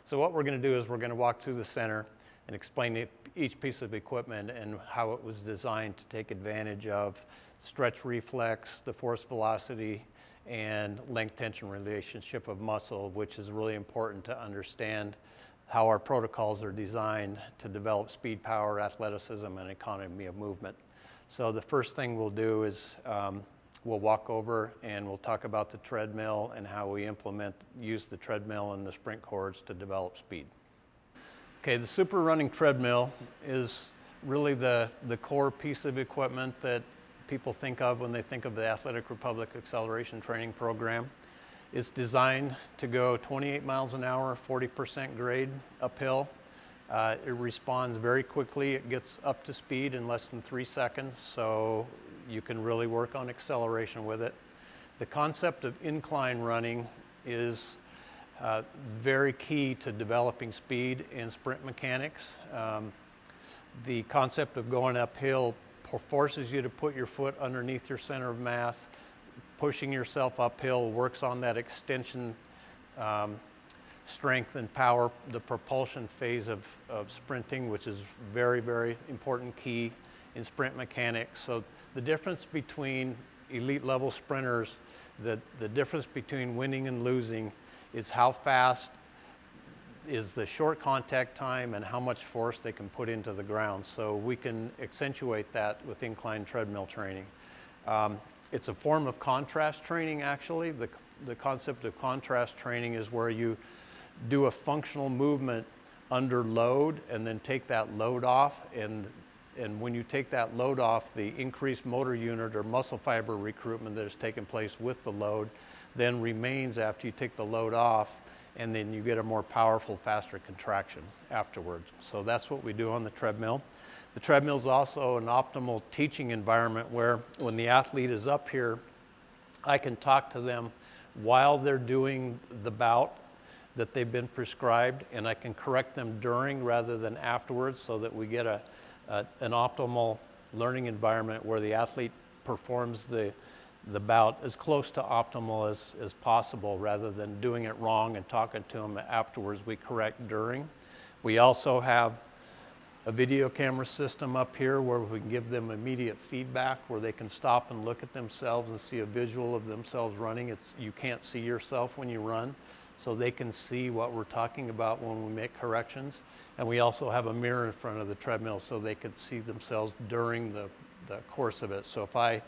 So what we're going to do is we're going to walk through the center and explain each piece of equipment and how it was designed to take advantage of stretch reflex, the force velocity, and length tension relationship of muscle, which is really important to understand how our protocols are designed to develop speed, power, athleticism, and economy of movement. So the first thing we'll do is we'll walk over and we'll talk about the treadmill and how we use the treadmill and the sprint cords to develop speed. Okay, the super running treadmill is really the core piece of equipment that people think of when they think of the Athletic Republic Acceleration Training Program. It's designed to go 28 miles an hour, 40% grade uphill. It responds very quickly. It gets up to speed in less than 3 seconds, so you can really work on acceleration with it. The concept of incline running is very key to developing speed in sprint mechanics. The concept of going uphill forces you to put your foot underneath your center of mass. Pushing yourself uphill works on that extension strength and power, the propulsion phase of sprinting, which is very, very important key in sprint mechanics. So the difference between elite level sprinters, the difference between winning and losing is how fast is the short contact time and how much force they can put into the ground. So we can accentuate that with incline treadmill training. It's a form of contrast training, actually. The concept of contrast training is where you do a functional movement under load and then take that load off. And when you take that load off, the increased motor unit or muscle fiber recruitment that has taken place with the load then remains after you take the load off, and then you get a more powerful, faster contraction afterwards. So that's what we do on the treadmill. The treadmill is also an optimal teaching environment where when the athlete is up here, I can talk to them while they're doing the bout that they've been prescribed, and I can correct them during rather than afterwards so that we get an optimal learning environment where the athlete performs the bout as close to optimal as possible rather than doing it wrong and talking to them afterwards. We correct during. We also have a video camera system up here where we can give them immediate feedback, where they can stop and look at themselves and see a visual of themselves running. You can't see yourself when you run, so they can see what we're talking about when we make corrections. And we also have a mirror in front of the treadmill so they could see themselves during the course of it. So if I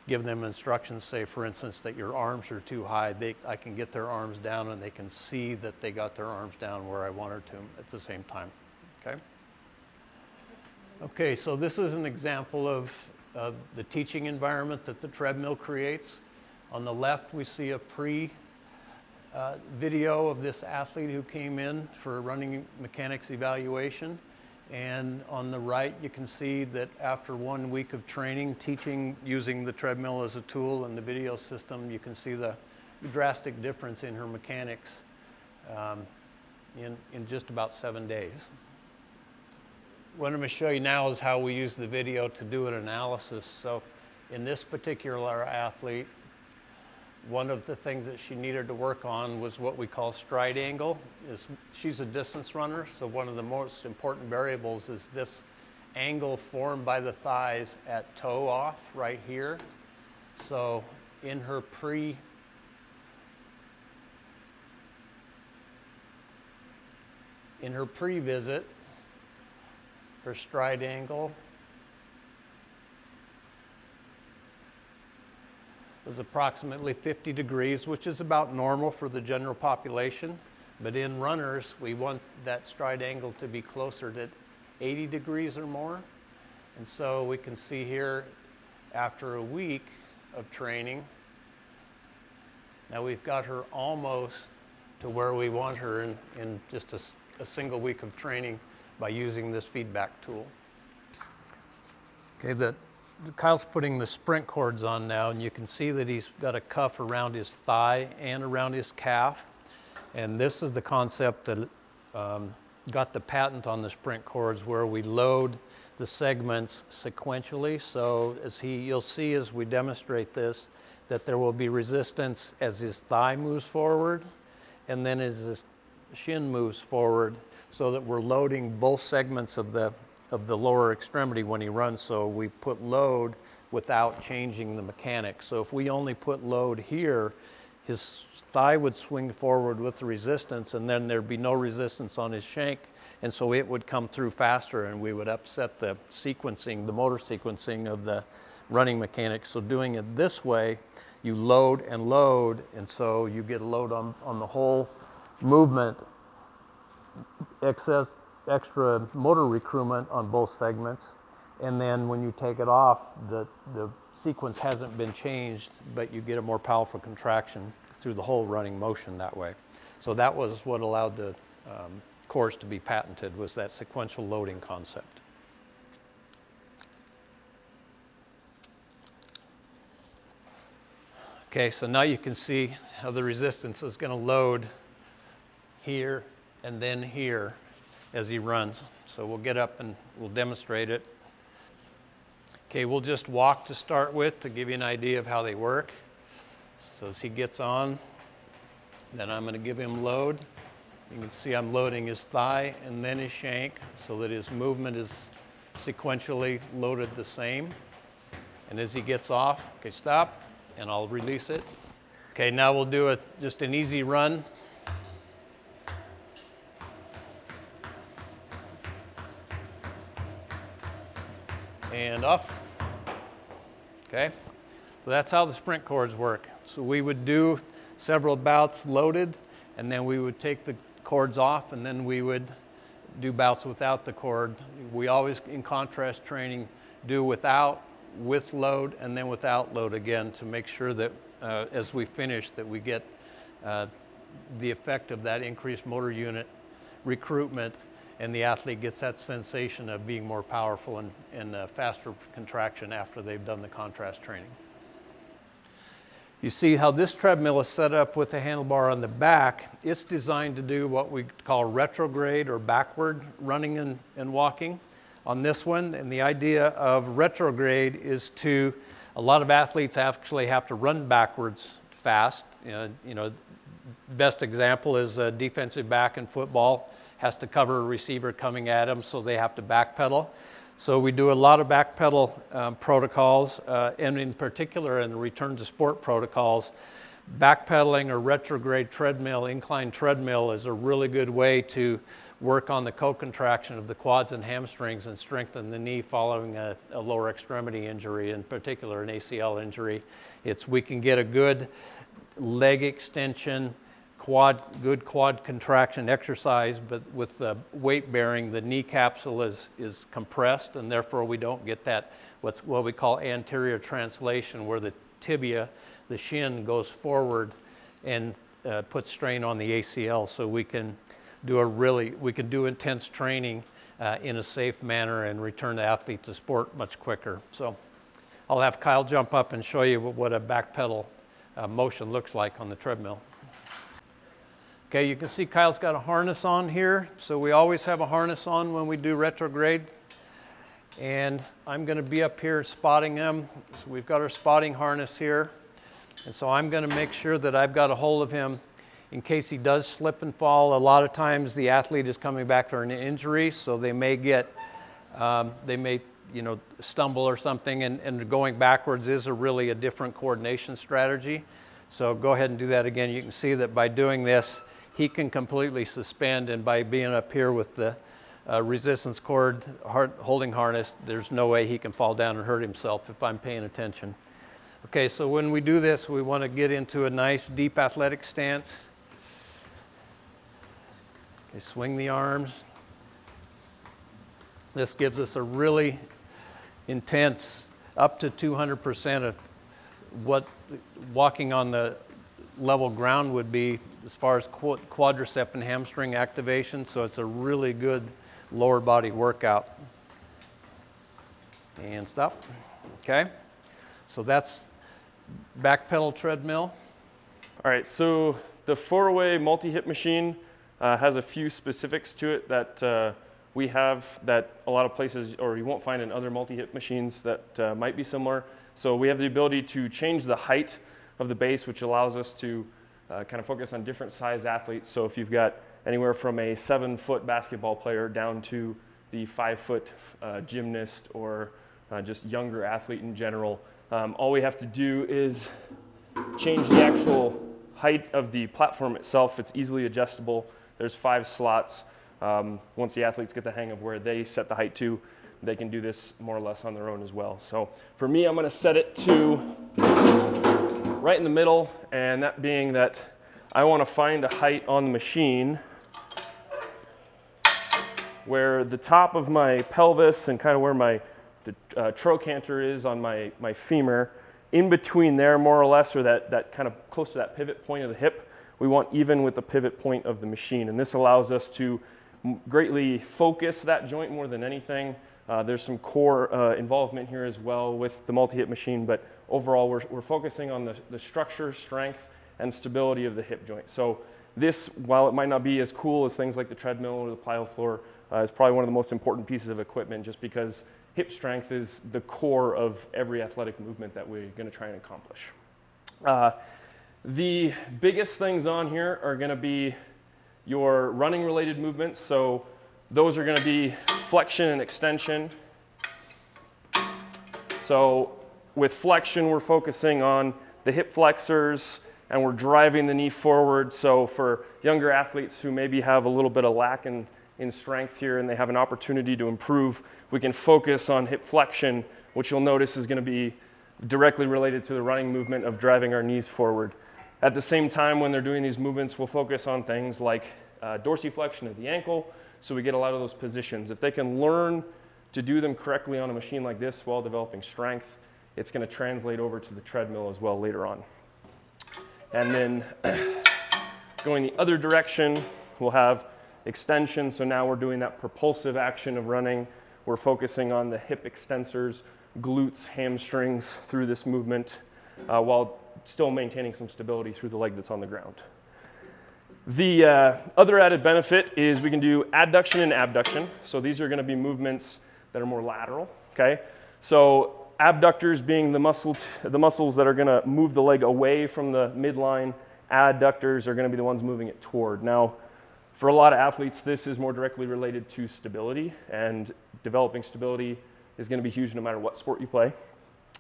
give them instructions, say for instance that your arms are too high, I can get their arms down and they can see that they got their arms down where I wanted to at the same time, okay? Okay, so this is an example of the teaching environment that the treadmill creates. On the left, we see a video of this athlete who came in for a running mechanics evaluation. And on the right, you can see that after 1 week of training, teaching using the treadmill as a tool and the video system, you can see the drastic difference in her mechanics in just about 7 days. What I'm going to show you now is how we use the video to do an analysis. So in this particular athlete, one of the things that she needed to work on was what we call stride angle. She's a distance runner, so one of the most important variables is this angle formed by the thighs at toe off right here. So in her pre-visit, her stride angle was approximately 50 degrees, which is about normal for the general population. But in runners, we want that stride angle to be closer to 80 degrees or more. And so we can see here, after a week of training, now we've got her almost to where we want her in just a single week of training by using this feedback tool. Okay, Kyle's putting the sprint cords on now, and you can see that he's got a cuff around his thigh and around his calf. And this is the concept that got the patent on the sprint cords, where we load the segments sequentially. So you'll see as we demonstrate this, that there will be resistance as his thigh moves forward, and then as shin moves forward so that we're loading both segments of the lower extremity when he runs. So we put load without changing the mechanics. So if we only put load here, his thigh would swing forward with the resistance, and then there'd be no resistance on his shank, and so it would come through faster, and we would upset the sequencing, the motor sequencing of the running mechanics. So doing it this way, you load, and so you get a load on the whole movement, extra motor recruitment on both segments, and then when you take it off, the sequence hasn't been changed, but you get a more powerful contraction through the whole running motion that way. So that was what allowed the cores to be patented, was that sequential loading concept. Okay, so now you can see how the resistance is going to load here and then here as he runs. So we'll get up and we'll demonstrate it. Okay, we'll just walk to start with to give you an idea of how they work. So as he gets on, then I'm going to give him load. You can see I'm loading his thigh and then his shank so that his movement is sequentially loaded the same. And as he gets off, okay, stop, and I'll release it. Okay, now we'll do just an easy run. And off. Okay, so that's how the sprint cords work. So we would do several bouts loaded, and then we would take the cords off, and then we would do bouts without the cord. We always, in contrast training, do without, with load, and then without load again to make sure that as we finish that we get the effect of that increased motor unit recruitment, and the athlete gets that sensation of being more powerful and faster contraction after they've done the contrast training. You see how this treadmill is set up with the handlebar on the back. It's designed to do what we call retrograde or backward running and walking on this one. And the idea of retrograde is a lot of athletes actually have to run backwards fast. Best example is a defensive back in football has to cover a receiver coming at him, so they have to backpedal. So we do a lot of backpedal protocols, and in particular in the return to sport protocols, backpedaling or retrograde treadmill, incline treadmill is a really good way to work on the co-contraction of the quads and hamstrings and strengthen the knee following a lower extremity injury, in particular an ACL injury. We can get a good leg extension, good quad contraction exercise, but with the weight bearing, the knee capsule is compressed, and therefore we don't get that what we call anterior translation, where the tibia, the shin, goes forward and puts strain on the ACL. So we can do intense training in a safe manner and return the athlete to sport much quicker. So I'll have Kyle jump up and show you what a back pedal motion looks like on the treadmill. Okay, you can see Kyle's got a harness on here. So we always have a harness on when we do retrograde. And I'm going to be up here spotting him. So we've got our spotting harness here. And so I'm going to make sure that I've got a hold of him in case he does slip and fall. A lot of times the athlete is coming back for an injury, so they may stumble or something, and going backwards is really a different coordination strategy. So go ahead and do that again. You can see that by doing this, he can completely suspend, and by being up here with the resistance cord holding harness, there's no way he can fall down and hurt himself if I'm paying attention. Okay, so when we do this, we want to get into a nice deep athletic stance. Okay, swing the arms. This gives us a really intense, up to 200% of what walking on the level ground would be as far as quadricep and hamstring activation. So it's a really good lower body workout. And stop. Okay, so that's back pedal treadmill. All right, so the 4-way multi-hip machine has a few specifics to it that we have that a lot of places, or you won't find in other multi-hip machines that might be similar. So we have the ability to change the height of the base, which allows us to kind of focus on different size athletes. So if you've got anywhere from a 7-foot basketball player down to the 5-foot gymnast or just younger athlete in general. All we have to do is change the actual height of the platform itself. It's easily adjustable. There's 5 slots. Once the athletes get the hang of where they set the height to, they can do this more or less on their own as well. So for me, I'm going to set it to right in the middle, and that being that I want to find a height on the machine where the top of my pelvis and kind of where my trochanter is on my femur, in between there more or less, or that kind of close to that pivot point of the hip, we want even with the pivot point of the machine. And this allows us to greatly focus that joint more than anything. There's some core involvement here as well with the multi-hip machine, but overall we're focusing on the structure, strength, and stability of the hip joint. So this, while it might not be as cool as things like the treadmill or the plyo floor, is probably one of the most important pieces of equipment, just because hip strength is the core of every athletic movement that we're going to try and accomplish. The biggest things on here are going to be your running related movements. So those are going to be flexion and extension. So with flexion, we're focusing on the hip flexors and we're driving the knee forward. So for younger athletes who maybe have a little bit of lack in strength here and they have an opportunity to improve, we can focus on hip flexion, which you'll notice is going to be directly related to the running movement of driving our knees forward. At the same time, when they're doing these movements, we'll focus on things like dorsiflexion of the ankle, so we get a lot of those positions. If they can learn to do them correctly on a machine like this while developing strength, it's going to translate over to the treadmill as well later on. And then going the other direction, we'll have extension. So now we're doing that propulsive action of running. We're focusing on the hip extensors, glutes, hamstrings through this movement while still maintaining some stability through the leg that's on the ground. The other added benefit is we can do adduction and abduction. So these are going to be movements that are more lateral, okay? So abductors being the muscles that are going to move the leg away from the midline. Adductors are going to be the ones moving it toward. Now, for a lot of athletes, this is more directly related to stability, and developing stability is going to be huge no matter what sport you play.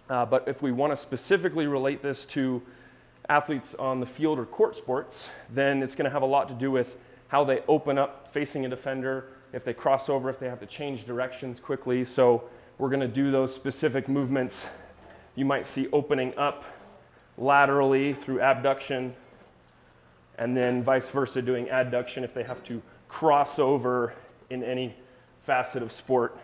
But if we want to specifically relate this to athletes on the field or court sports, then it's going to have a lot to do with how they open up facing a defender, if they cross over, if they have to change directions quickly. So we're going to do those specific movements. You might see opening up laterally through abduction, and then vice versa doing adduction if they have to cross over in any facet of sport.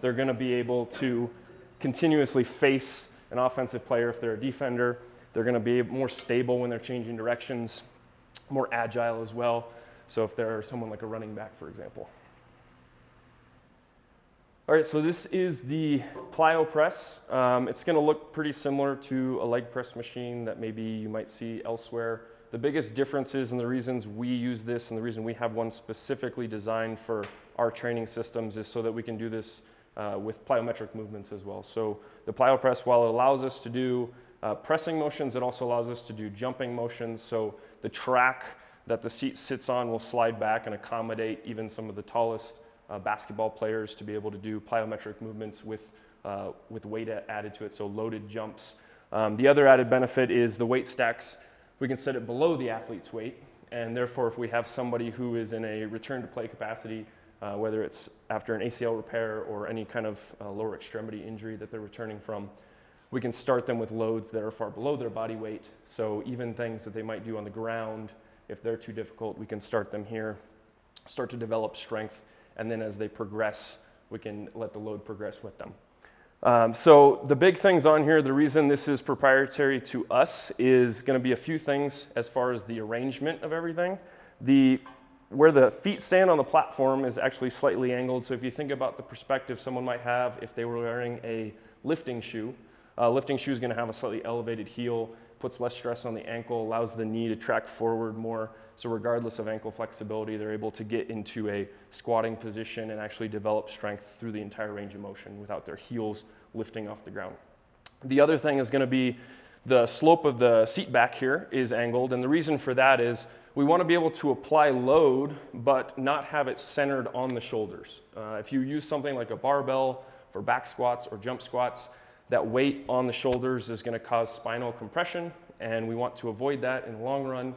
They're going to be able to continuously face an offensive player if they're a defender. They're going to be more stable when they're changing directions, more agile as well. So if they're someone like a running back, for example. All right, so this is the plyo press. It's going to look pretty similar to a leg press machine that maybe you might see elsewhere. The biggest differences and the reasons we use this and the reason we have one specifically designed for our training systems is so that we can do this with plyometric movements as well. So the plyo press, while it allows us to do pressing motions, it also allows us to do jumping motions. So the track that the seat sits on will slide back and accommodate even some of the tallest basketball players to be able to do plyometric movements with weight added to it, so loaded jumps. The other added benefit is the weight stacks. We can set it below the athlete's weight, and therefore if we have somebody who is in a return to play capacity, whether it's after an ACL repair or any kind of lower extremity injury that they're returning from, we can start them with loads that are far below their body weight. So even things that they might do on the ground, if they're too difficult, we can start them here, start to develop strength, and then as they progress, we can let the load progress with them. So the big things on here, the reason this is proprietary to us is going to be a few things as far as the arrangement of everything. Where the feet stand on the platform is actually slightly angled. So if you think about the perspective someone might have if they were wearing a lifting shoe, lifting shoe is going to have a slightly elevated heel, puts less stress on the ankle, allows the knee to track forward more. So regardless of ankle flexibility, they're able to get into a squatting position and actually develop strength through the entire range of motion without their heels lifting off the ground. The other thing is going to be the slope of the seat back here is angled, and the reason for that is we want to be able to apply load, but not have it centered on the shoulders. If you use something like a barbell for back squats or jump squats, that weight on the shoulders is going to cause spinal compression, and we want to avoid that in the long run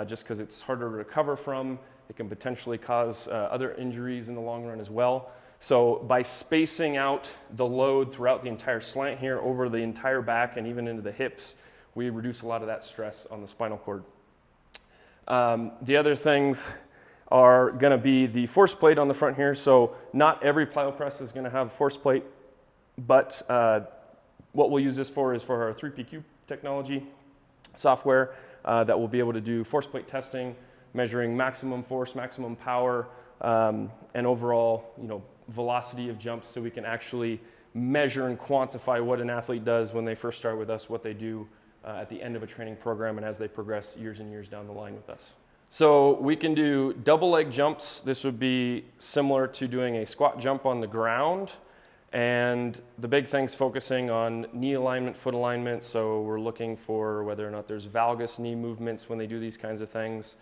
just because it's harder to recover from. It can potentially cause other injuries in the long run as well. So by spacing out the load throughout the entire slant here over the entire back and even into the hips, we reduce a lot of that stress on the spinal cord. The other things are going to be the force plate on the front here. So not every plyo press is going to have a force plate, but what we'll use this for is for our 3PQ technology software that will be able to do force plate testing, measuring maximum force, maximum power, and overall, velocity of jumps, so we can actually measure and quantify what an athlete does when they first start with us, what they do at the end of a training program, and as they progress years and years down the line with us. So we can do double leg jumps. This would be similar to doing a squat jump on the ground. And the big thing's focusing on knee alignment, foot alignment. So we're looking for whether or not there's valgus knee movements when they do these kinds of things.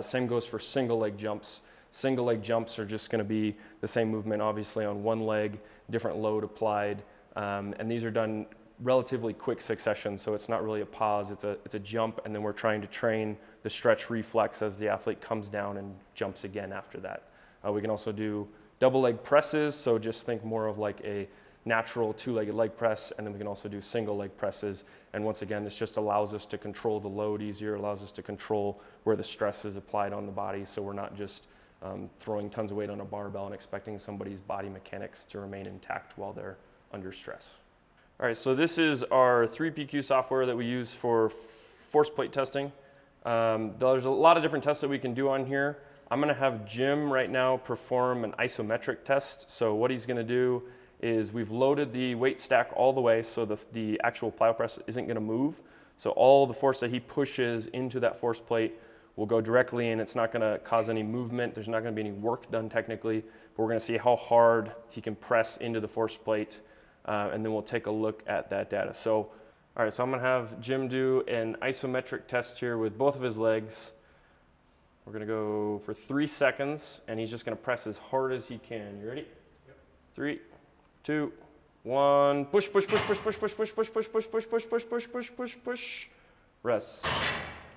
Same goes for single leg jumps. Single leg jumps are just going to be the same movement, obviously, on one leg, different load applied. And these are done relatively quick succession, so it's not really a pause, it's a jump, and then we're trying to train the stretch reflex as the athlete comes down and jumps again after that. We can also do double leg presses, so just think more of like a natural two-legged leg press, and then we can also do single leg presses. And once again, this just allows us to control the load easier, allows us to control where the stress is applied on the body, so we're not just throwing tons of weight on a barbell and expecting somebody's body mechanics to remain intact while they're under stress. All right, so this is our 3PQ software that we use for force plate testing. There's a lot of different tests that we can do on here. I'm gonna have Jim right now perform an isometric test. So what he's gonna do is we've loaded the weight stack all the way so the actual plyo press isn't gonna move. So all the force that he pushes into that force plate will go directly in. It's not gonna cause any movement. There's not gonna be any work done technically, but we're gonna see how hard he can press into the force plate. And then we'll take a look at that data. So, all right, so I'm gonna have Jim do an isometric test here with both of his legs. We're gonna go for 3 seconds, and he's just gonna press as hard as he can. You ready? Yep. 3, 2, 1. Push, push, push, push, push, push, push, push, push, push, push, push, push, push, push, push, push. Rest.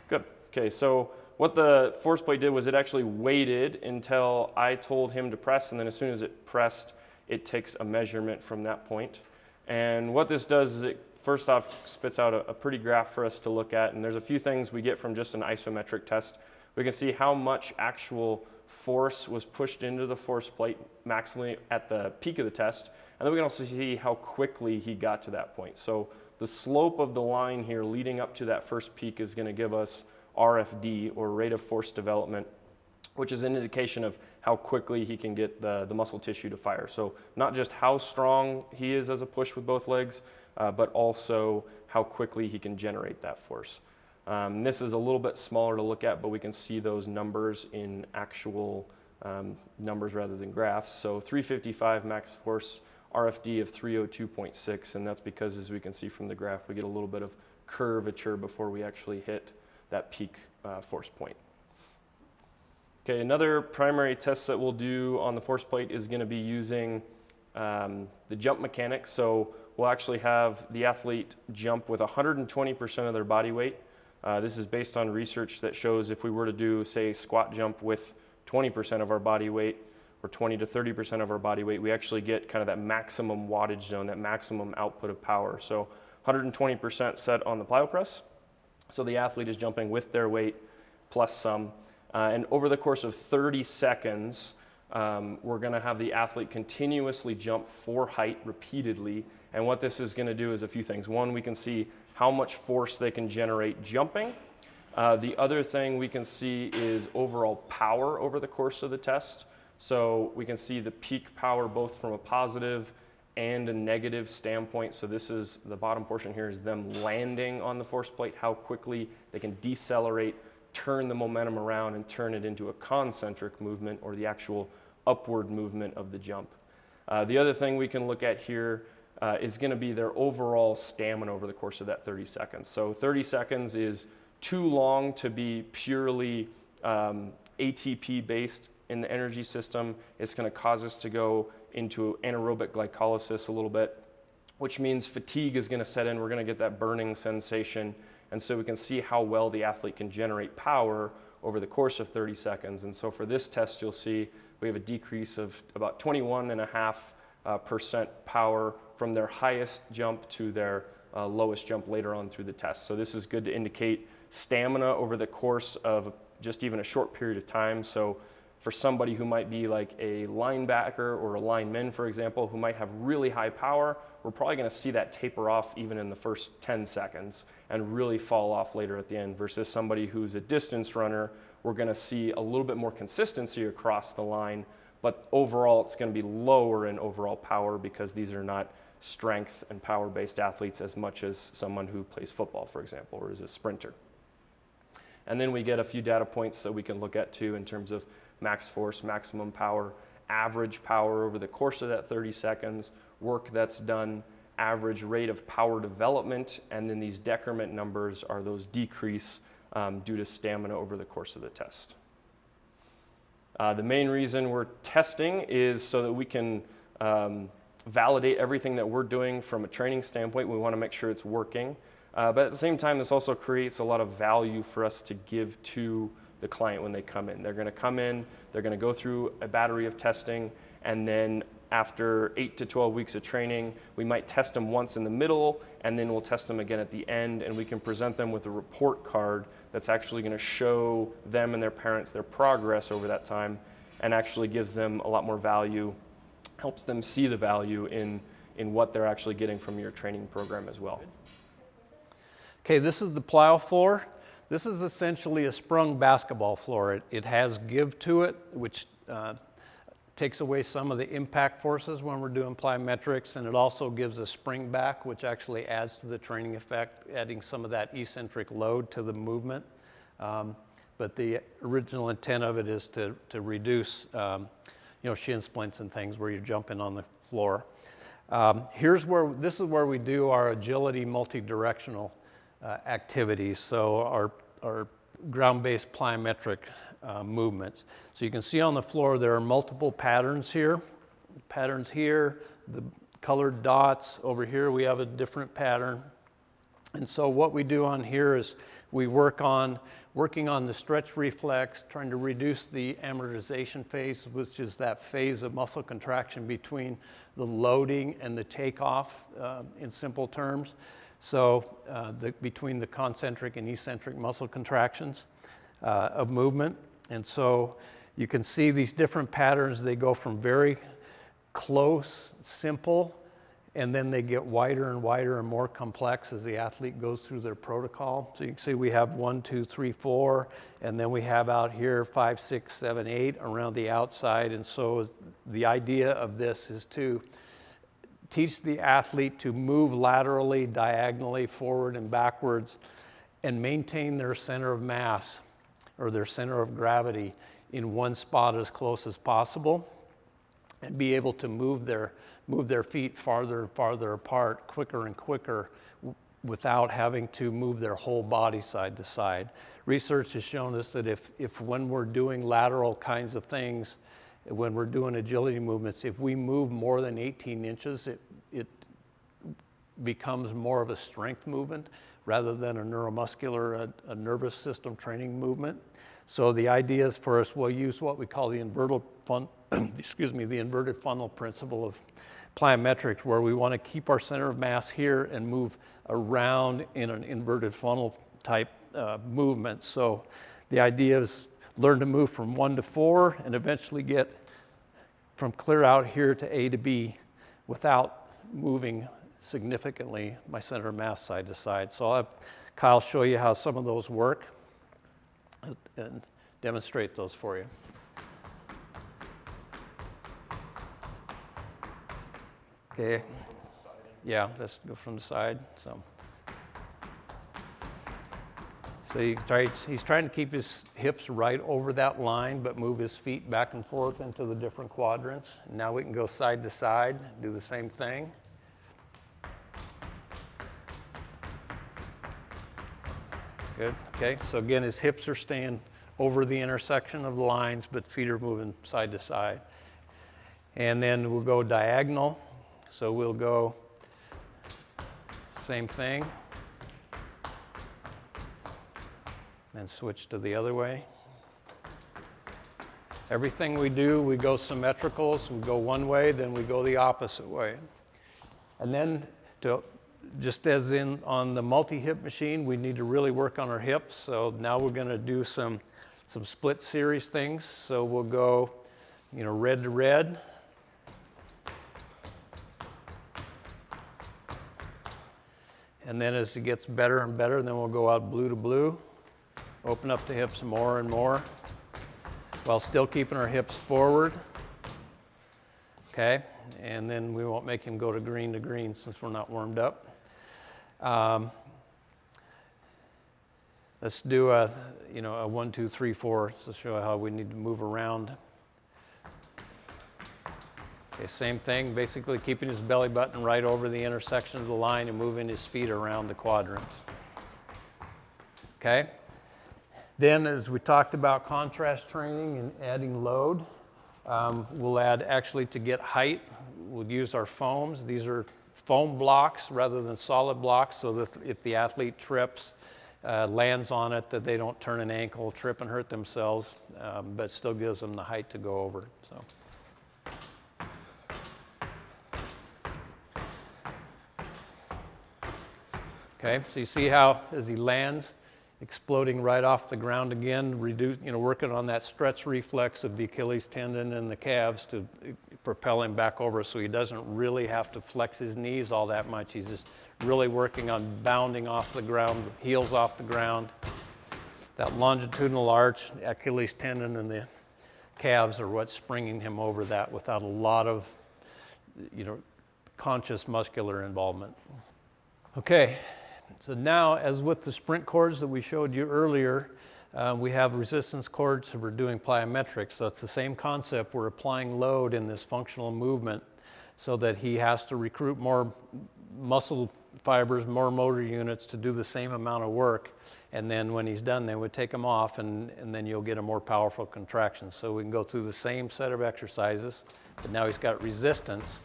Good. Okay, so what the force plate did was it actually waited until I told him to press, and then as soon as it pressed, it takes a measurement from that point. And what this does is it first off spits out a pretty graph for us to look at, and there's a few things we get from just an isometric test. We can see how much actual force was pushed into the force plate maximally at the peak of the test, and then we can also see how quickly he got to that point. So the slope of the line here leading up to that first peak is going to give us RFD, or rate of force development, which is an indication of how quickly he can get the muscle tissue to fire. So not just how strong he is as a push with both legs, but also how quickly he can generate that force. This is a little bit smaller to look at, but we can see those numbers in actual numbers rather than graphs. So 355 max force, RFD of 302.6, and that's because, as we can see from the graph, we get a little bit of curvature before we actually hit that peak force point. Okay, another primary test that we'll do on the force plate is going to be using the jump mechanics. So we'll actually have the athlete jump with 120% of their body weight. This is based on research that shows if we were to do, say, squat jump with 20% of our body weight, or 20 to 30% of our body weight, we actually get kind of that maximum wattage zone, that maximum output of power. So 120% set on the plyo press. So the athlete is jumping with their weight plus some. And over the course of 30 seconds, we're going to have the athlete continuously jump for height repeatedly. And what this is going to do is a few things. One, we can see how much force they can generate jumping. The other thing we can see is overall power over the course of the test. So we can see the peak power both from a positive and a negative standpoint. So this is the bottom portion here is them landing on the force plate, how quickly they can decelerate, turn the momentum around, and turn it into a concentric movement, or the actual upward movement of the jump. The other thing we can look at here is going to be their overall stamina over the course of that 30 seconds. So 30 seconds is too long to be purely ATP based in the energy system. It's going to cause us to go into anaerobic glycolysis a little bit, which means fatigue is going to set in. We're going to get that burning sensation. And so we can see how well the athlete can generate power over the course of 30 seconds. And so for this test, you'll see we have a decrease of about 21.5% power from their highest jump to their lowest jump later on through the test. So this is good to indicate stamina over the course of just even a short period of time. So for somebody who might be like a linebacker or a lineman, for example, who might have really high power, we're probably going to see that taper off even in the first 10 seconds and really fall off later at the end, versus somebody who's a distance runner, we're going to see a little bit more consistency across the line, but overall it's going to be lower in overall power because these are not strength and power-based athletes as much as someone who plays football, for example, or is a sprinter. And then we get a few data points that we can look at too in terms of max force, maximum power, average power over the course of that 30 seconds, work that's done, average rate of power development, and then these decrement numbers are those decrease due to stamina over the course of the test. The main reason we're testing is so that we can validate everything that we're doing from a training standpoint. We want to make sure it's working. But at the same time, this also creates a lot of value for us to give to the client when they come in. They're going to come in, they're going to go through a battery of testing, and then after 8 to 12 weeks of training, we might test them once in the middle, and then we'll test them again at the end, and we can present them with a report card that's actually going to show them and their parents their progress over that time, and actually gives them a lot more value, helps them see the value in what they're actually getting from your training program as well. Okay, this is the plyo floor. This is essentially a sprung basketball floor. It has give to it, which takes away some of the impact forces when we're doing plyometrics, and it also gives a spring back, which actually adds to the training effect, adding some of that eccentric load to the movement. But the original intent of it is to reduce shin splints and things where you're jumping on the floor. This is where we do our agility multi-directional activities, so our ground-based plyometric movements. So you can see on the floor there are multiple patterns here. The colored dots. Over here we have a different pattern. And so what we do on here is we working on the stretch reflex, trying to reduce the amortization phase, which is that phase of muscle contraction between the loading and the takeoff in simple terms. So between the concentric and eccentric muscle contractions of movement. And so you can see these different patterns. They go from very close, simple, and then they get wider and wider and more complex as the athlete goes through their protocol. So you can see we have 1, 2, 3, 4, and then we have out here 5, 6, 7, 8 around the outside. And so the idea of this is to teach the athlete to move laterally, diagonally, forward and backwards, and maintain their center of mass or their center of gravity in one spot as close as possible, and be able to move their feet farther and farther apart, quicker and quicker, without having to move their whole body side to side. Research has shown us that if when we're doing lateral kinds of things, when we're doing agility movements, if we move more than 18 inches, it becomes more of a strength movement rather than a neuromuscular, a nervous system training movement. So the idea is for us, we'll use what we call the inverted funnel principle of plyometrics, where we want to keep our center of mass here and move around in an inverted funnel type movement. So the idea is learn to move from 1 to 4 and eventually get from clear out here to A to B without moving significantly my center of mass side to side. So I'll have Kyle show you how some of those work and demonstrate those for you. Okay. Yeah, let's go from the side. So he's trying to keep his hips right over that line, but move his feet back and forth into the different quadrants. Now we can go side to side, do the same thing. Good, okay, so again, his hips are staying over the intersection of the lines, but feet are moving side to side. And then we'll go diagonal. So we'll go same thing, and switch to the other way. Everything we do, we go symmetrical, so we go one way, then we go the opposite way. And then, just as in on the multi-hip machine, we need to really work on our hips. So now we're going to do some split series things. So we'll go, red to red. And then as it gets better and better, then we'll go out blue to blue, open up the hips more and more, while still keeping our hips forward. Okay, and then we won't make him go to green since we're not warmed up. Let's do a 1, 2, 3, 4 to show how we need to move around. Okay, same thing, basically keeping his belly button right over the intersection of the line and moving his feet around the quadrants. Okay? Then, as we talked about contrast training and adding load, we'll add, actually to get height, we'll use our foams. These are foam blocks rather than solid blocks, so that if the athlete trips, lands on it, that they don't turn an ankle, trip and hurt themselves, but still gives them the height to go over. So. Okay, so you see how as he lands, exploding right off the ground again, working on that stretch reflex of the Achilles tendon and the calves to propel him back over so he doesn't really have to flex his knees all that much. He's just really working on bounding off the ground, heels off the ground. That longitudinal arch, the Achilles tendon and the calves are what's springing him over that without a lot of, conscious muscular involvement. Okay. So now, as with the sprint cords that we showed you earlier, we have resistance cords, so we're doing plyometrics. So it's the same concept. We're applying load in this functional movement so that he has to recruit more muscle fibers, more motor units to do the same amount of work. And then when he's done, then we take him off, and then you'll get a more powerful contraction. So we can go through the same set of exercises, but now he's got resistance.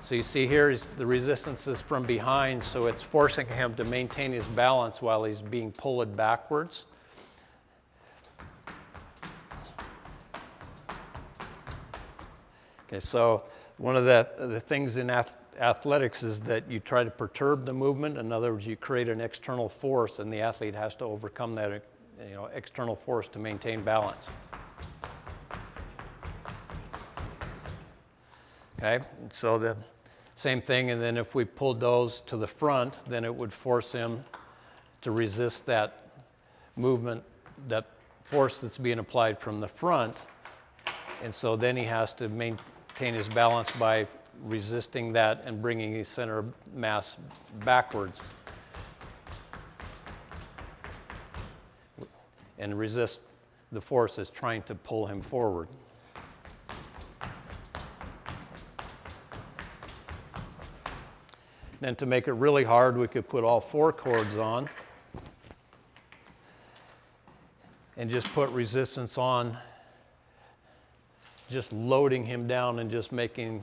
So you see here, the resistance is from behind, so it's forcing him to maintain his balance while he's being pulled backwards. Okay, so one of the things in athletics is that you try to perturb the movement. In other words, you create an external force, and the athlete has to overcome that external force to maintain balance. Okay, so the same thing, and then if we pulled those to the front, then it would force him to resist that movement, that force that's being applied from the front. And so then he has to maintain his balance by resisting that and bringing his center of mass backwards. And resist the force that's trying to pull him forward. Then to make it really hard, we could put all 4 cords on and just put resistance on, just loading him down and just making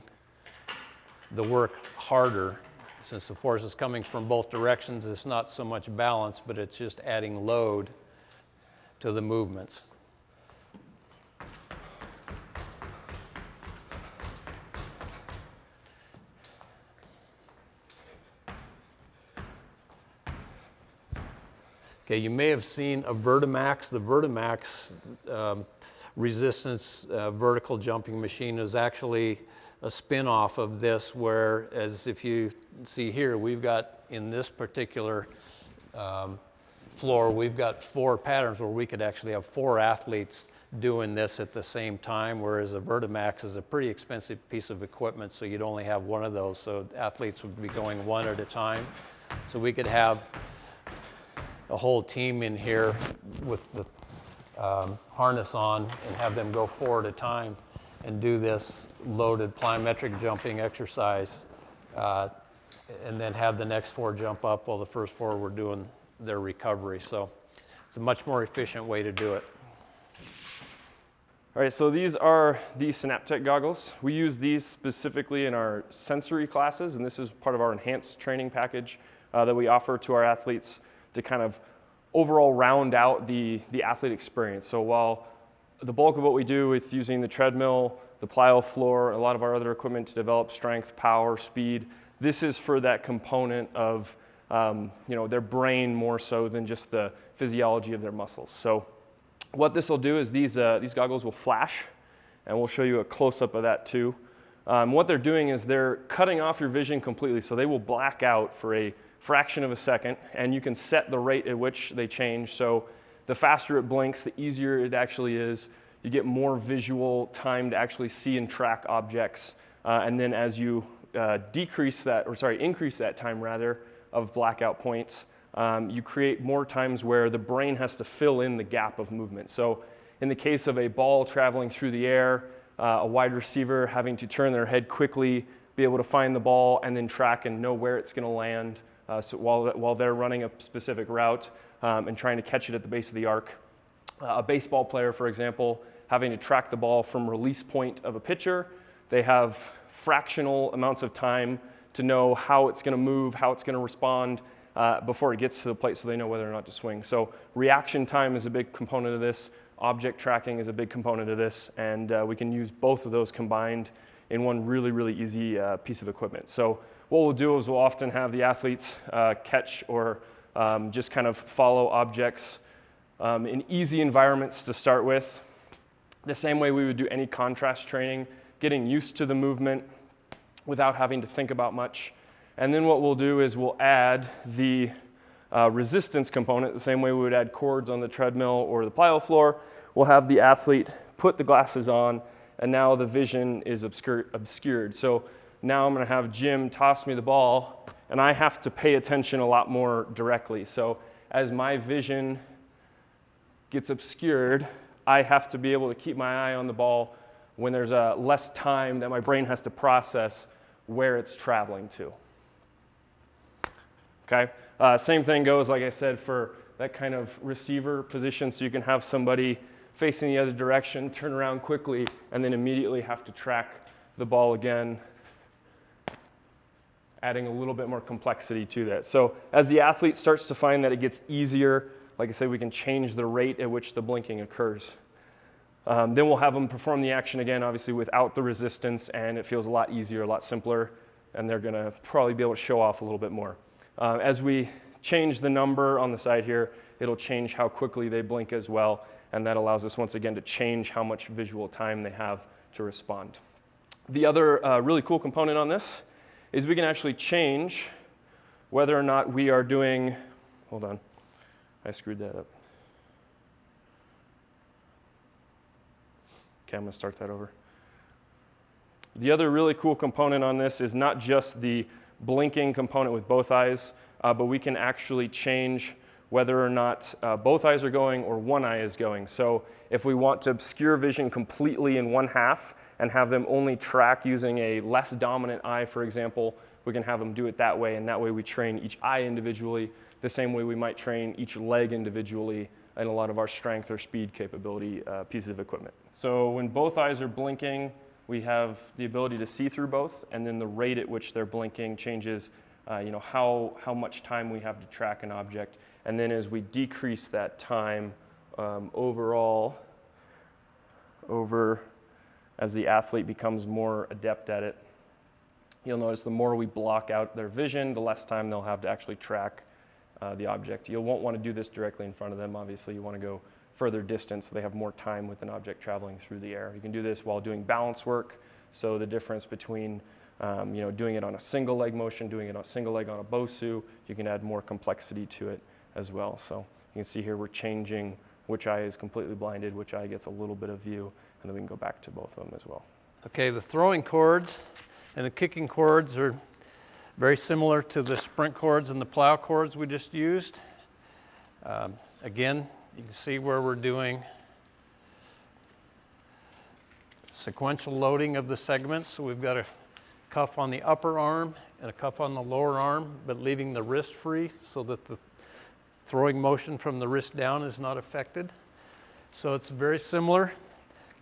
the work harder. Since the force is coming from both directions, it's not so much balance, but it's just adding load to the movements. Okay, you may have seen a Vertimax. The Vertimax resistance vertical jumping machine is actually a spin-off of this, where, as if you see here, we've got in this particular floor, we've got 4 patterns where we could actually have 4 athletes doing this at the same time, whereas a Vertimax is a pretty expensive piece of equipment, so you'd only have one of those, so athletes would be going one at a time. So we could have a whole team in here with the harness on and have them go 4 at a time and do this loaded plyometric jumping exercise, and then have the next 4 jump up while the first 4 were doing their recovery. So it's a much more efficient way to do it. All right, so these are the Synaptech goggles. We use these specifically in our sensory classes, and this is part of our enhanced training package that we offer to our athletes to kind of overall round out the athlete experience. So while the bulk of what we do with using the treadmill, the plyo floor, a lot of our other equipment to develop strength, power, speed, this is for that component of their brain more so than just the physiology of their muscles. So what this will do is these goggles will flash, and we'll show you a close-up of that too. What they're doing is they're cutting off your vision completely, so they will black out for a fraction of a second, and you can set the rate at which they change. So the faster it blinks, the easier it actually is. You get more visual time to actually see and track objects, and then as you increase that time rather of blackout points, you create more times where the brain has to fill in the gap of movement. So in the case of a ball traveling through the air, a wide receiver having to turn their head quickly, be able to find the ball and then track and know where it's going to land so while they're running a specific route and trying to catch it at the base of the arc. A baseball player, for example, having to track the ball from release point of a pitcher, they have fractional amounts of time to know how it's going to move, how it's going to respond, before it gets to the plate so they know whether or not to swing. So reaction time is a big component of this. Object tracking is a big component of this. And we can use both of those combined in one really, really easy piece of equipment. So what we'll do is we'll often have the athletes catch or just kind of follow objects in easy environments to start with. The same way we would do any contrast training, getting used to the movement without having to think about much. And then what we'll do is we'll add the resistance component, the same way we would add cords on the treadmill or the plyo floor. We'll have the athlete put the glasses on, and now the vision is obscured. So now I'm going to have Jim toss me the ball, and I have to pay attention a lot more directly. So as my vision gets obscured, I have to be able to keep my eye on the ball when there's less time that my brain has to process where it's traveling to. Okay. Same thing goes, like I said, for that kind of receiver position, so you can have somebody facing the other direction, turn around quickly, and then immediately have to track the ball again, adding a little bit more complexity to that. So as the athlete starts to find that it gets easier, like I said, we can change the rate at which the blinking occurs. Then we'll have them perform the action again, obviously without the resistance, and it feels a lot easier, a lot simpler, and they're going to probably be able to show off a little bit more. As we change the number on the side here, it'll change how quickly they blink as well, and that allows us once again to change how much visual time they have to respond. The other really cool component on this is we can actually change whether or not we are doing, hold on, I screwed that up. Okay, I'm going to start that over. The other really cool component on this is not just the blinking component with both eyes, but we can actually change whether or not both eyes are going or one eye is going. So if we want to obscure vision completely in one half and have them only track using a less dominant eye, for example, we can have them do it that way, and that way we train each eye individually, the same way we might train each leg individually in a lot of our strength or speed capability pieces of equipment. So when both eyes are blinking, we have the ability to see through both, and then the rate at which they're blinking changes how much time we have to track an object. And then as we decrease that time overall, as the athlete becomes more adept at it, you'll notice the more we block out their vision, the less time they'll have to actually track the object. You won't want to do this directly in front of them. Obviously, you want to go further distance so they have more time with an object traveling through the air. You can do this while doing balance work. So the difference between doing it on a single leg motion, doing it on a single leg on a BOSU, you can add more complexity to it as well. So you can see here we're changing which eye is completely blinded, which eye gets a little bit of view, and then we can go back to both of them as well. Okay, the throwing cords and the kicking cords are very similar to the sprint cords and the plow cords we just used. Again, you can see where we're doing sequential loading of the segments. So we've got a cuff on the upper arm and a cuff on the lower arm, but leaving the wrist free so that the throwing motion from the wrist down is not affected. So it's very similar.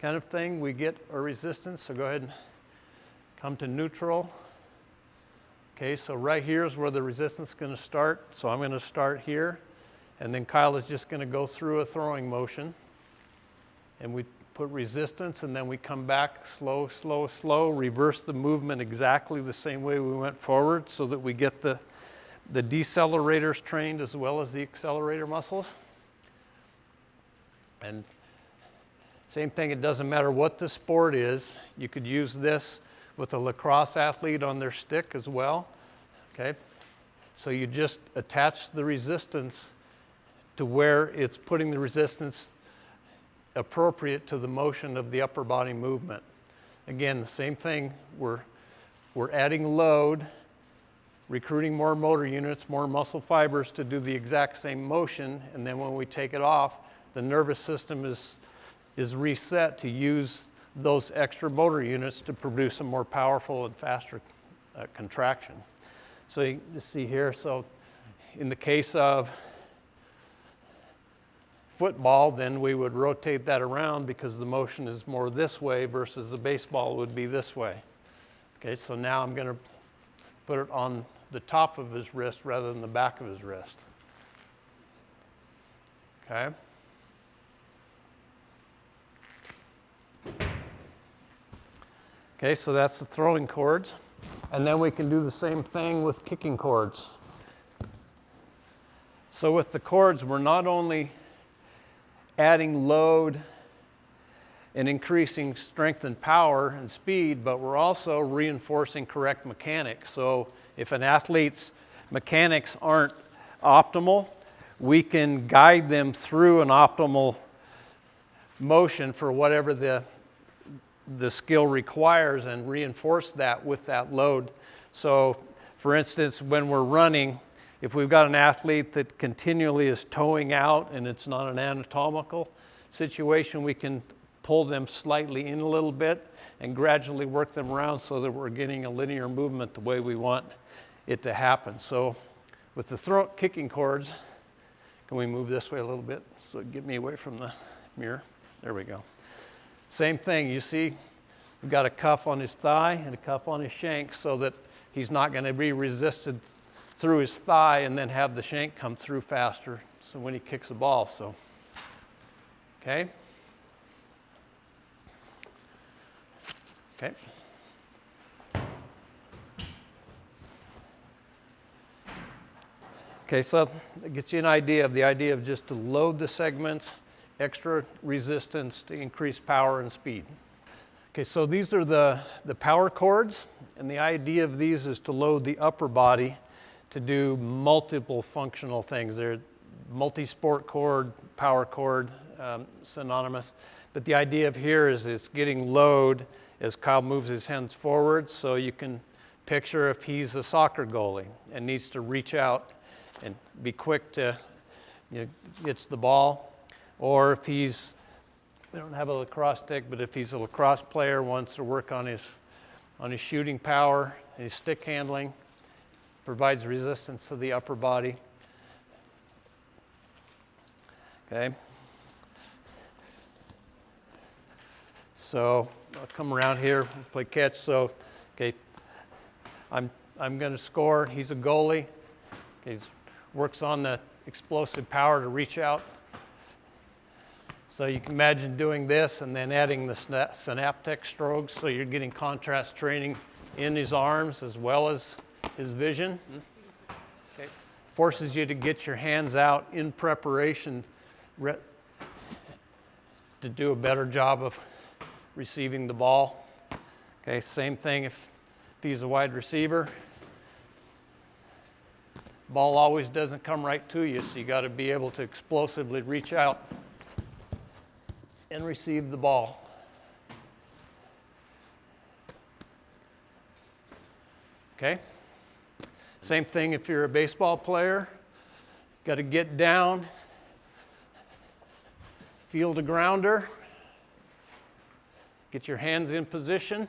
kind of thing, we get a resistance. So go ahead and come to neutral. Okay, so right here is where the resistance is going to start. So I'm going to start here, and then Kyle is just going to go through a throwing motion. And we put resistance, and then we come back slow, slow, slow, reverse the movement exactly the same way we went forward so that we get the decelerators trained as well as the accelerator muscles. And same thing, it doesn't matter what the sport is. You could use this with a lacrosse athlete on their stick as well, okay? So you just attach the resistance to where it's putting the resistance appropriate to the motion of the upper body movement. Again, the same thing, we're adding load, recruiting more motor units, more muscle fibers to do the exact same motion, and then when we take it off, the nervous system is reset to use those extra motor units to produce a more powerful and faster contraction. So you can see here, so in the case of football, then we would rotate that around because the motion is more this way versus the baseball would be this way. Okay, so now I'm going to put it on the top of his wrist rather than the back of his wrist. Okay. Okay, so that's the throwing chords. And then we can do the same thing with kicking chords. So with the chords, we're not only adding load and increasing strength and power and speed, but we're also reinforcing correct mechanics. So if an athlete's mechanics aren't optimal, we can guide them through an optimal motion for whatever the skill requires and reinforce that with that load. So for instance, when we're running, if we've got an athlete that continually is toeing out and it's not an anatomical situation, we can pull them slightly in a little bit and gradually work them around so that we're getting a linear movement the way we want it to happen. So with the kicking chords, can we move this way a little bit so it get me away from the mirror? There we go. Same thing, you see, we've got a cuff on his thigh and a cuff on his shank so that he's not going to be resisted through his thigh and then have the shank come through faster so when he kicks the ball. So, okay. Okay. Okay, so that gets you an idea of just to load the segments, extra resistance to increase power and speed. Okay, so these are the power chords, and the idea of these is to load the upper body to do multiple functional things. They're multi-sport chord, power chord, synonymous. But the idea of here is it's getting load as Kyle moves his hands forward, so you can picture if he's a soccer goalie and needs to reach out and be quick to, gets the ball. Or if he's, we don't have a lacrosse stick, but if he's a lacrosse player, wants to work on his shooting power, his stick handling, provides resistance to the upper body. Okay. So I'll come around here, play catch. So, okay, I'm going to score. He's a goalie. He works on the explosive power to reach out. So you can imagine doing this and then adding the synaptic strokes, so you're getting contrast training in his arms as well as his vision. Okay. Forces you to get your hands out in preparation to do a better job of receiving the ball. Okay, same thing if he's a wide receiver. Ball always doesn't come right to you, so you got to be able to explosively reach out and receive the ball. Okay? Same thing if you're a baseball player. Got to get down, field a grounder, get your hands in position.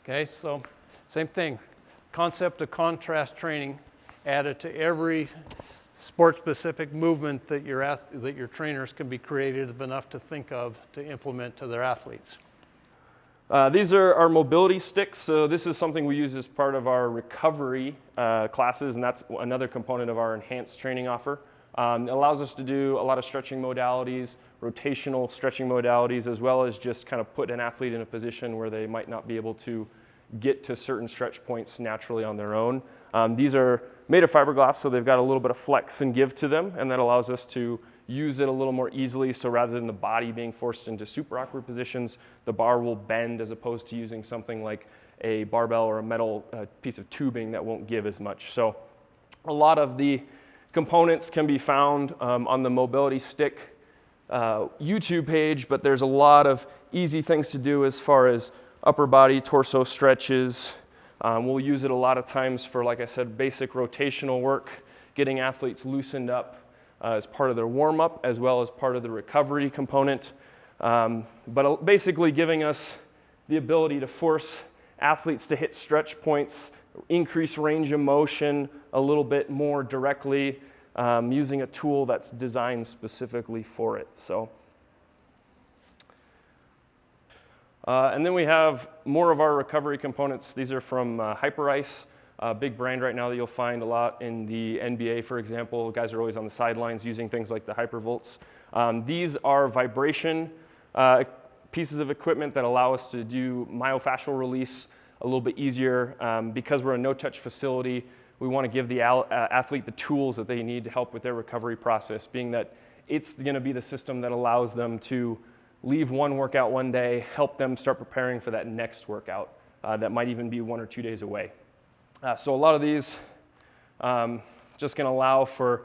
Okay, so same thing. Concept of contrast training added to every sport-specific movement that your trainers can be creative enough to think of to implement to their athletes. These are our mobility sticks. So this is something we use as part of our recovery classes, and that's another component of our enhanced training offer. It allows us to do a lot of stretching modalities, rotational stretching modalities, as well as just kind of put an athlete in a position where they might not be able to get to certain stretch points naturally on their own. These are made of fiberglass, so they've got a little bit of flex and give to them, and that allows us to use it a little more easily. So rather than the body being forced into super awkward positions, the bar will bend, as opposed to using something like a barbell or a metal piece of tubing that won't give as much. So a lot of the components can be found on the mobility stick YouTube page, but there's a lot of easy things to do as far as upper body, torso stretches. We'll use it a lot of times for, like I said, basic rotational work, getting athletes loosened up as part of their warm-up, as well as part of the recovery component. But basically giving us the ability to force athletes to hit stretch points, increase range of motion a little bit more directly, using a tool that's designed specifically for it. So, and then we have more of our recovery components. These are from Hyperice, a big brand right now that you'll find a lot in the NBA, for example. Guys are always on the sidelines using things like the Hypervolts. These are vibration pieces of equipment that allow us to do myofascial release a little bit easier. Because we're a no-touch facility, we want to give the athlete the tools that they need to help with their recovery process, being that it's going to be the system that allows them to leave one workout one day, help them start preparing for that next workout that might even be 1 or 2 days away. So a lot of these just going to allow for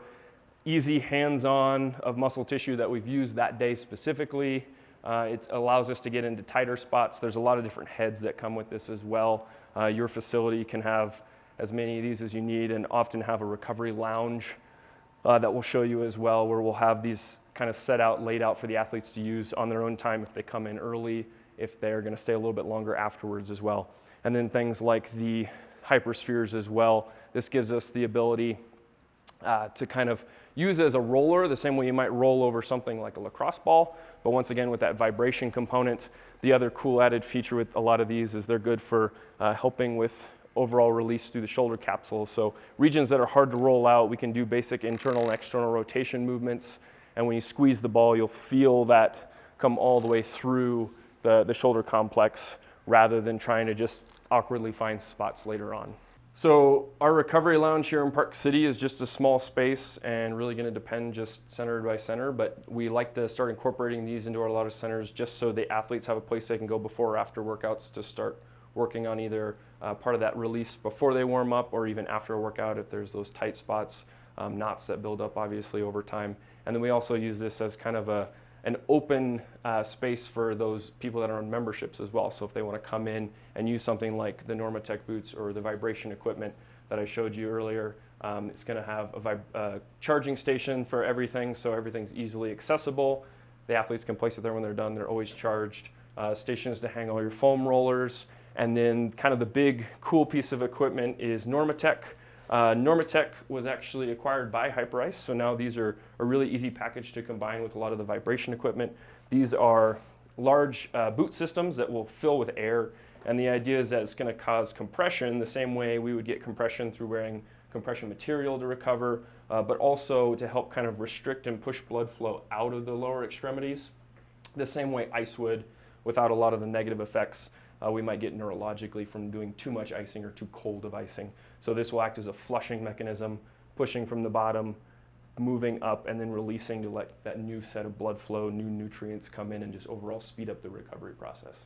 easy hands-on of muscle tissue that we've used that day specifically. It allows us to get into tighter spots. There's a lot of different heads that come with this as well. Your facility can have as many of these as you need, and often have a recovery lounge that we'll show you as well, where we'll have these kind of set out, laid out for the athletes to use on their own time if they come in early, if they're going to stay a little bit longer afterwards as well. And then things like the Hyperspheres as well. This gives us the ability to kind of use as a roller, the same way you might roll over something like a lacrosse ball, but once again with that vibration component. The other cool added feature with a lot of these is they're good for helping with overall release through the shoulder capsule. So regions that are hard to roll out, we can do basic internal and external rotation movements, and when you squeeze the ball, you'll feel that come all the way through the shoulder complex, rather than trying to just awkwardly find spots later on. So our recovery lounge here in Park City is just a small space and really going to depend just center by center, but we like to start incorporating these into a lot of centers just so the athletes have a place they can go before or after workouts to start working on either part of that release before they warm up, or even after a workout if there's those tight spots, knots that build up obviously over time. And then we also use this as kind of an open space for those people that are on memberships as well. So if they want to come in and use something like the Normatec boots or the vibration equipment that I showed you earlier, it's going to have a charging station for everything, so everything's easily accessible. The athletes can place it there when they're done. They're always charged. Stations to hang all your foam rollers. And then kind of the big cool piece of equipment is Normatec. Normatec was actually acquired by Hyperice, so now these are a really easy package to combine with a lot of the vibration equipment. These are large boot systems that will fill with air, and the idea is that it's going to cause compression the same way we would get compression through wearing compression material to recover, but also to help kind of restrict and push blood flow out of the lower extremities, the same way ice would, without a lot of the negative effects we might get neurologically from doing too much icing or too cold of icing. So this will act as a flushing mechanism, pushing from the bottom, moving up, and then releasing to let that new set of blood flow, new nutrients come in and just overall speed up the recovery process.